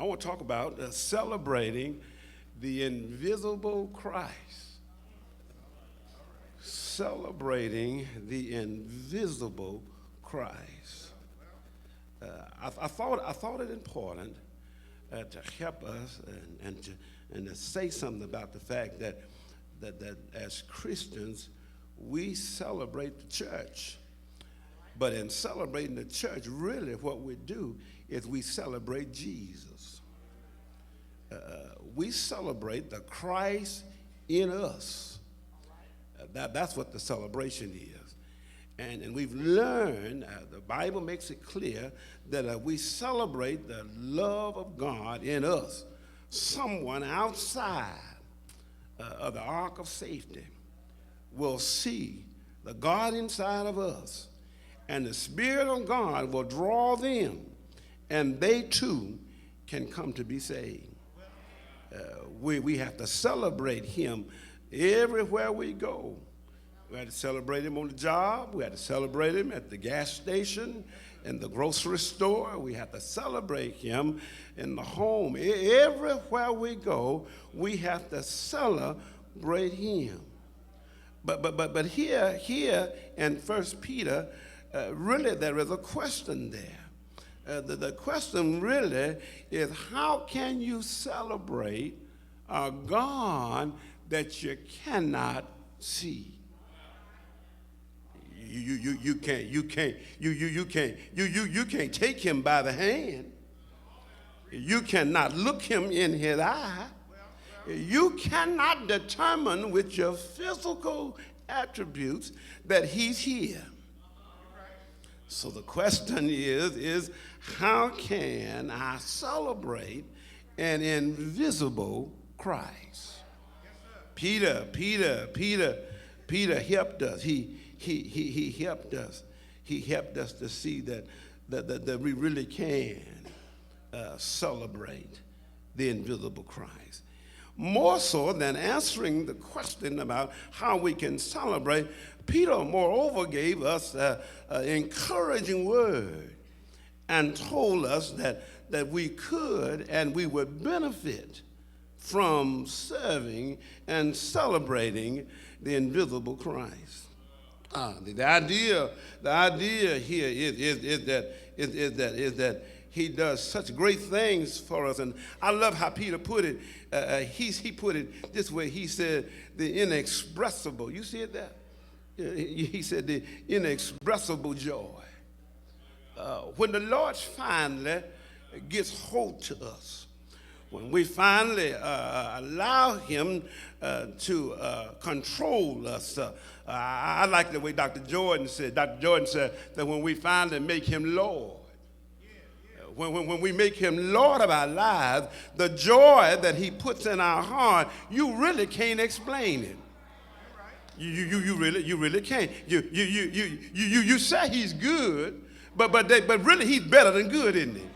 I want to talk about celebrating the invisible Christ. Celebrating the invisible Christ. I thought it important to help us and to say something about the fact that as Christians we celebrate the church. But in celebrating the church, really what we do is we celebrate Jesus. We celebrate the Christ in us. That's what the celebration is. And we've learned, the Bible makes it clear, that we celebrate the love of God in us. Someone outside of the ark of safety will see the God inside of us, and the Spirit of God will draw them, and they too can come to be saved. We have to celebrate him everywhere we go. We had to celebrate him on the job. We had to celebrate him at the gas station, in the grocery store. We have to celebrate him in the home. Everywhere we go, we have to celebrate him. But here in 1 Peter, really there is a question there. The question really is, how can you celebrate a God that you cannot see? You can't take him by the hand. You cannot look him in his eye. You cannot determine with your physical attributes that he's here. So the question is how can I celebrate an invisible Christ? Peter helped us. He helped us. He helped us to see that we really can celebrate the invisible Christ. More so than answering the question about how we can celebrate, Peter, moreover, gave us an encouraging word and told us that we could and we would benefit from serving and celebrating the invisible Christ. The idea here is that he does such great things for us. And I love how Peter put it. He put it this way. He said, the inexpressible. You see it there? He said, the inexpressible joy. When the Lord finally gets hold to us, when we finally allow him to control us, I like the way Dr. Jordan said. Dr. Jordan said that when we finally make him Lord, when we make him Lord of our lives, the joy that he puts in our heart, you really can't explain it. You really can't. You say he's good, but really he's better than good, isn't he?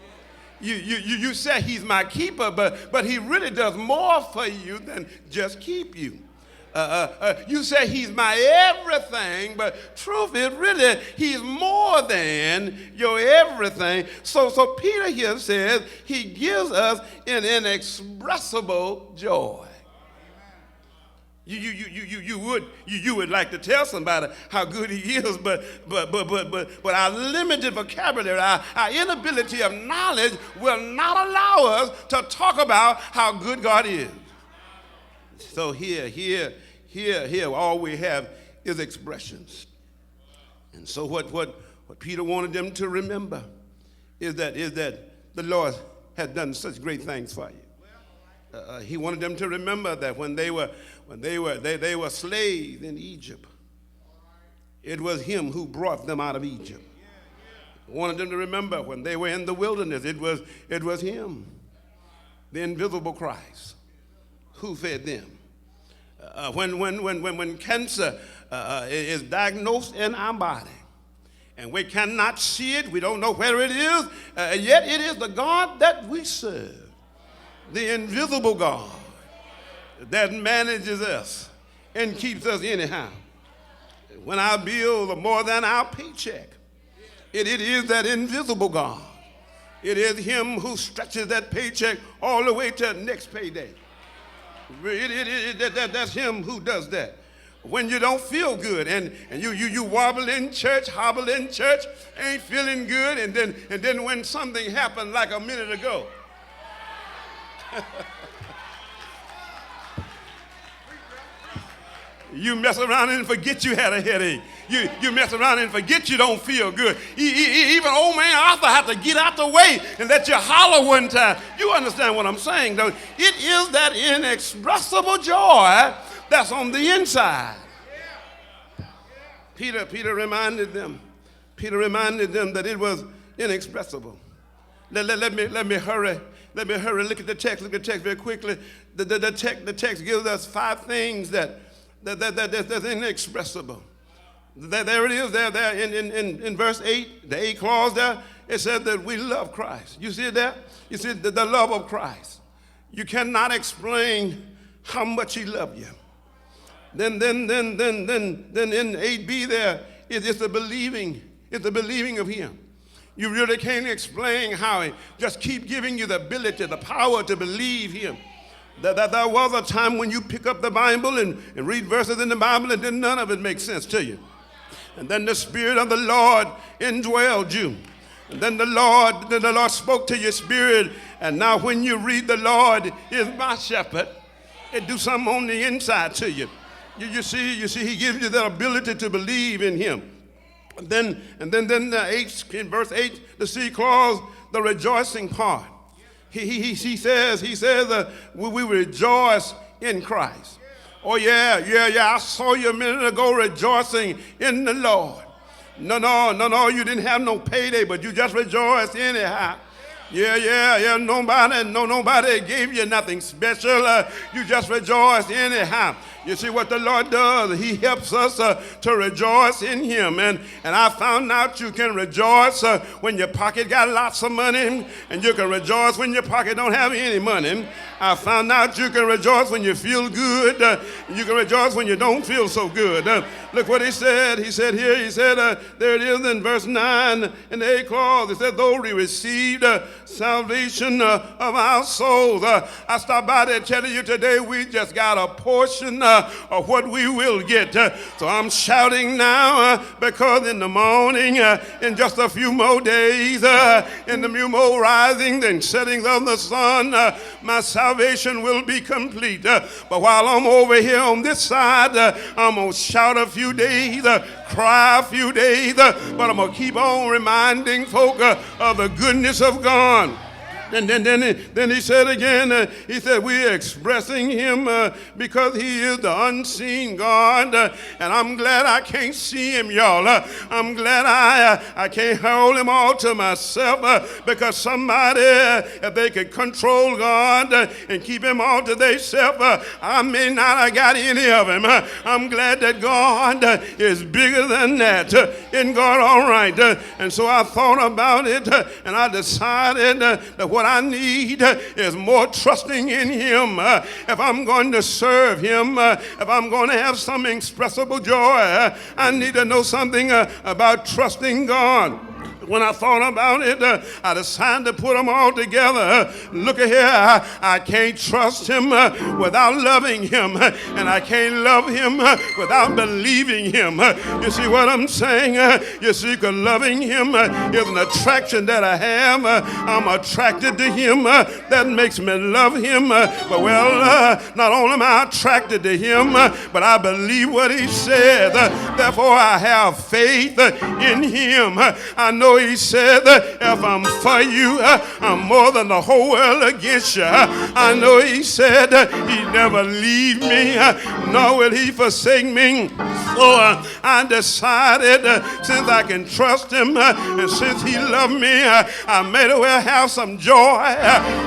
You say he's my keeper, but he really does more for you than just keep you. You say he's my everything, but truth is really he's more than your everything. So Peter here says he gives us an inexpressible joy. You would like to tell somebody how good he is, but our limited vocabulary, our inability of knowledge will not allow us to talk about how good God is. So here, all we have is expressions. And so what Peter wanted them to remember is that the Lord has done such great things for you. He wanted them to remember that when they were slaves in Egypt, it was him who brought them out of Egypt. He wanted them to remember when they were in the wilderness, it was him, the invisible Christ, who fed them. When cancer is diagnosed in our body, and we cannot see it, we don't know where it is, yet it is the God that we serve, the invisible God that manages us and keeps us anyhow. When our bills are more than our paycheck, it is that invisible God It is him who stretches that paycheck all the way to the next payday. That's him who does that. When you don't feel good and you wobble in church, hobble in church, ain't feeling good, and then when something happened like a minute ago. You mess around and forget you had a headache. You mess around and forget you don't feel good. Even old man Arthur had to get out the way and let you holler one time. You understand what I'm saying, though? It is that inexpressible joy that's on the inside. Peter reminded them that it was inexpressible. Let me hurry. Look at the text. Look at the text very quickly. The text gives us 5 things that's inexpressible. There it is, there in verse 8, the 8 clause there, it says that we love Christ. You see that? You see the love of Christ. You cannot explain how much he loved you. Then in 8b there, it's the believing of him. You really can't explain how he just keep giving you the ability, the power to believe him. There was a time when you pick up the Bible and read verses in the Bible and then none of it makes sense to you. And then the Spirit of the Lord indwelled you. And then the Lord spoke to your spirit. And now when you read the Lord is my shepherd, it do something on the inside to you. You see, he gives you the ability to believe in him. And then in verse 8, the C clause, the rejoicing part. He says we rejoice in Christ. Oh yeah, I saw you a minute ago rejoicing in the Lord. No, you didn't have no payday, but you just rejoiced anyhow. Yeah, nobody gave you nothing special. You just rejoiced anyhow. You see what the Lord does? He helps us to rejoice in him. And I found out you can rejoice when your pocket got lots of money, and you can rejoice when your pocket don't have any money. I found out you can rejoice when you feel good. You can rejoice when you don't feel so good. Look what he said. He said there it is in verse 9 in the 8th clause. It said, though we received salvation of our souls. I stopped by there telling you today we just got a portion of what we will get. So I'm shouting now because in the morning, in just a few more days, in the few more risings and settings of the sun, my salvation will be complete. But while I'm over here on this side, I'm going to shout a few days, cry a few days, but I'm going to keep on reminding folk of the goodness of God. And then he said again, he said, we're expressing him because he is the unseen God. And I'm glad I can't see him, y'all. I'm glad I can't hold him all to myself because somebody, if they could control God and keep him all to themselves, I may not have got any of him. I'm glad that God is bigger than that. Isn't God all right? And so I thought about it and I decided that what I need is more trusting in him. If I'm going to serve him, if I'm going to have some inexpressible joy, I need to know something about trusting God. When I thought about it, I decided to put them all together. Look at here, I can't trust him without loving him, and I can't love him without believing him. You see what I'm saying? You see, because loving him is an attraction that I have. I'm attracted to him. That makes me love him. But not only am I attracted to him, but I believe what he said. Therefore, I have faith in him. I know he said, if I'm for you, I'm more than the whole world against you. I know he said he'd never leave me, nor will he forsake me. So I decided since I can trust him and since he loved me, I may as well have some joy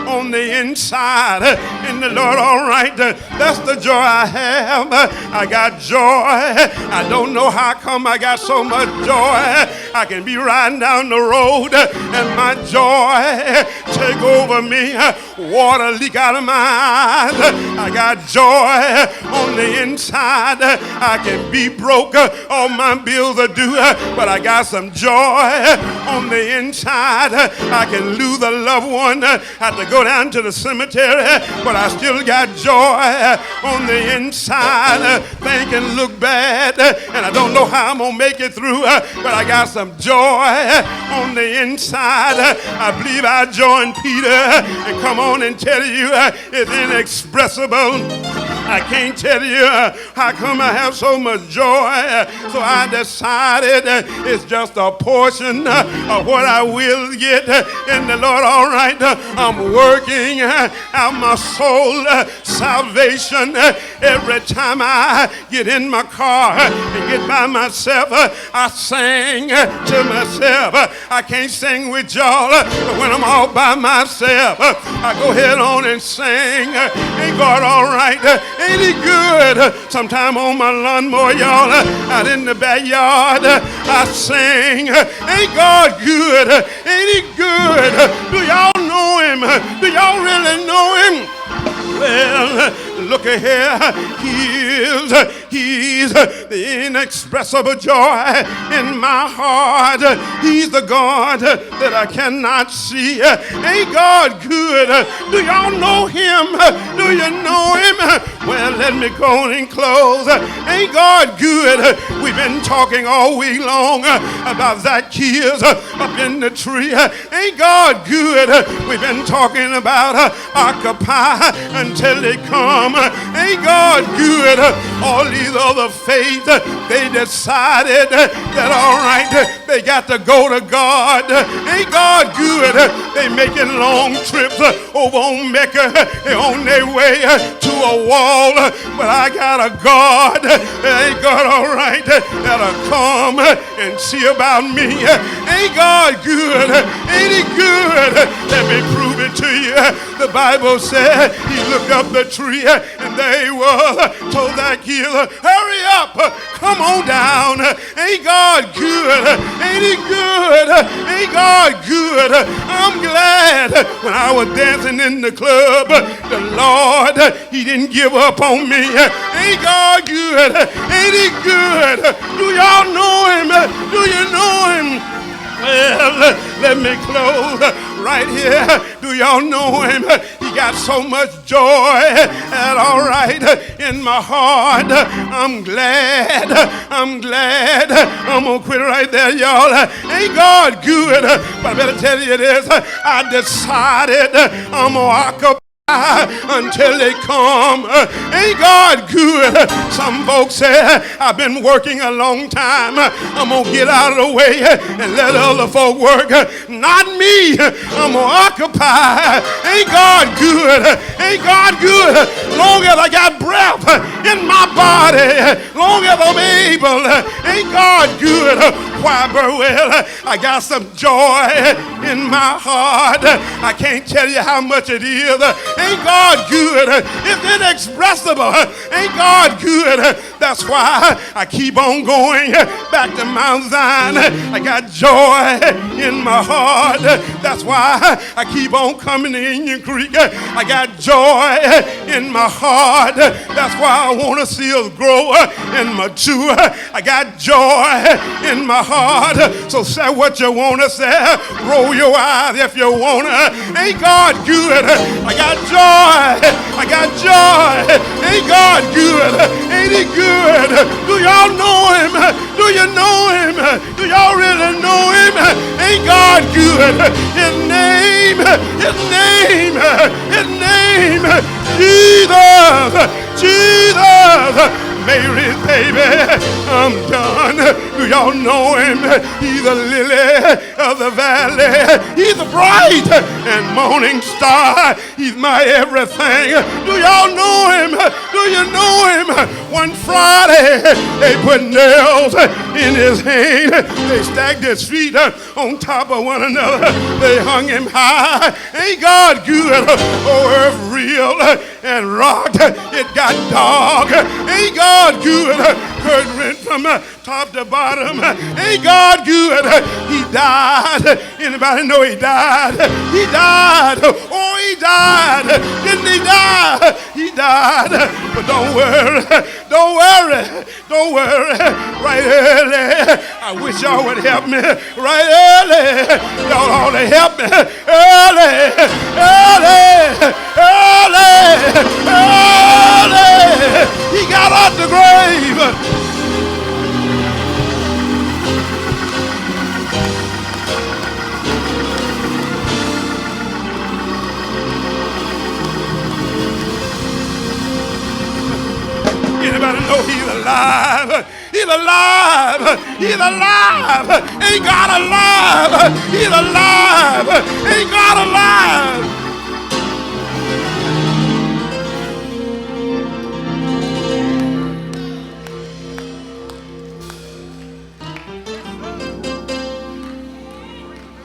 on the inside in the Lord. All right, that's the joy I have. I got joy. I don't know how come I got so much joy. I can be riding down down the road and my joy take over me. Water leak out of my eyes. I got joy on the inside. I can be broke, all my bills are due, but I got some joy on the inside. I can lose a loved one, have to go down to the cemetery, but I still got joy on the inside. Things can look bad, and I don't know how I'm gonna make it through, but I got some joy on the inside. I believe I joined Peter and come on and tell you it's inexpressible. I can't tell you how come I have so much joy. So I decided it's just a portion of what I will get in the Lord. All right, I'm working out my soul salvation. Every time I get in my car and get by myself, I sing to myself. I can't sing with y'all, but when I'm all by myself, I go ahead on and sing. Ain't God all right? Ain't he good? Sometime on my lawnmower, y'all, out in the backyard, I sing. Ain't God good? Ain't he good? Do y'all know him? Do y'all really know him? Well, look here, he's the inexpressible joy in my heart. He's the God that I cannot see. Ain't God good? Do y'all know him? Do you know him? Well, let me go on and close. Ain't God good? We've been talking all week long about Zacchaeus up in the tree. Ain't God good? We've been talking about occupy until they come. Ain't God good? All these other faiths, they decided that all right, they got to go to God. Ain't God good? They making long trips over on Mecca. They're on their way to a wall, but I got a God. Ain't God all right? That'll come and see about me. Ain't God good? Ain't he good? Let me prove it to you. The Bible said he looked up the tree and there he was. Told Zacchaeus, hurry up, come on down. Ain't God good? Ain't he good? Ain't God good? I'm glad when I was dancing in the club, the Lord, he didn't give up on me. Ain't God good? Ain't he good? Do y'all know him? Do you know him? Well, let me close right here. Do y'all know him? He got so much joy and all right in my heart. I'm glad. I'm gonna quit right there, y'all. Ain't God good? But I better tell you this. I decided I'm gonna occupy until they come. Ain't God good? Some folks say, I've been working a long time. I'm going to get out of the way and let other folk work. Not me. I'm going to occupy. Ain't God good? Ain't God good? Long as I got breath in my body, long as I'm able. Ain't God good? Why, Burwell, I got some joy in my heart. I can't tell you how much it is. Ain't God good? It's inexpressible. Ain't God good? That's why I keep on going back to Mount Zion. I got joy in my heart. That's why I keep on coming to Indian Creek. I got joy in my heart. That's why I want to see us grow and mature. I got joy in my heart. So say what you want to say. Roll your eyes if you want to. Ain't God good? I got joy. I got joy. Ain't God good? Ain't he good? Do y'all know him? Do you know him? Do y'all really know him? Ain't God good? His name, Jesus. Mary's baby, I'm done. Do y'all know him? He's a lily of the valley. He's a bright and morning star. He's my everything. Do y'all know him? Do you know him? One Friday, they put nails in his hand. They stacked his feet on top of one another. They hung him high. Ain't God good? Oh, earth real and rocked. It got dark. Ain't God God good? Curtain rent from top to bottom. Ain't God good? He died. Anybody know he died? He died. Oh, he died. Didn't he die? He died. But don't worry. Don't worry. Don't worry. Right early. I wish y'all would help me. Right early. Y'all ought to help me. Early. Early. Early. Early. He got out the grave. Anybody know he's alive? He's alive. He's alive. Ain't God alive? He's alive. Ain't God alive?